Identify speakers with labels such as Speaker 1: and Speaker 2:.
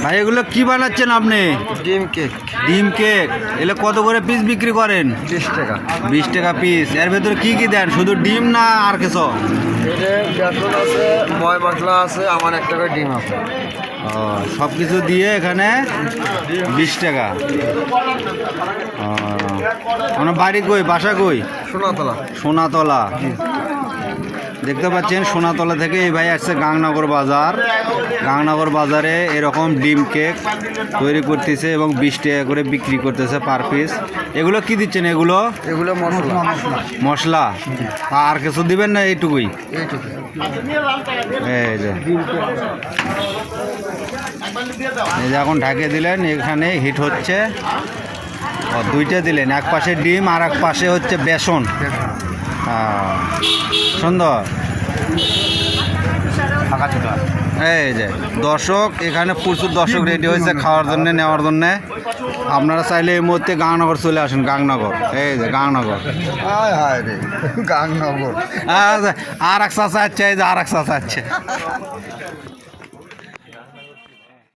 Speaker 1: ভাই এগুলো কি বানাচ্ছেন আপনি?
Speaker 2: ডিম কেক।
Speaker 1: ডিম কেক। এগুলো কত করে পিস বিক্রি করেন?
Speaker 2: 20 টাকা।
Speaker 1: 20 টাকা পিস। এর ভেতরে কি কি দেন? শুধু ডিম না আর কিছু?
Speaker 2: এটা বেসন আছে, ময় মশলা আছে, আমার 1 টাকা ডিম আছে।
Speaker 1: সব কিছু দিয়ে এখানে 20 টাকা। আমার বাড়ি কই, বাসা কই?
Speaker 2: সোনাতলা।
Speaker 1: সোনাতলা। দেখতে পাচ্ছেন সোনাতলা থেকে এই ভাই আসছে গাংনগর বাজার। গাংনগর বাজারে এরকম ডিম কেক তৈরি করতেছে এবং 20 টাকা করে বিক্রি করতেছে পার পিস। এগুলো কি দিচ্ছেন? এগুলো
Speaker 2: এগুলো মশলা।
Speaker 1: মশলা। আর কিছু দিবেন না? এইটুকুই।
Speaker 2: এইটুকু।
Speaker 1: এই যে এখন ঢাকিয়ে দিলেন, এখানে হিট হচ্ছে। দুইটা দিলেন, এক পাশে ডিম আর এক পাশে হচ্ছে বেসন। সুন্দর। এই যে দর্শক, এখানে প্রচুর দর্শক রেডি হয়েছে খাওয়ার জন্য, নেওয়ার জন্য। আপনারা চাইলে এই মুহূর্তে গাংনগর চলে আসেন। গাংনগর, এই যে গাংনগর।
Speaker 2: গাংনগর।
Speaker 1: আর এক চাচা আছে, এই যে আর এক চাচা আছে।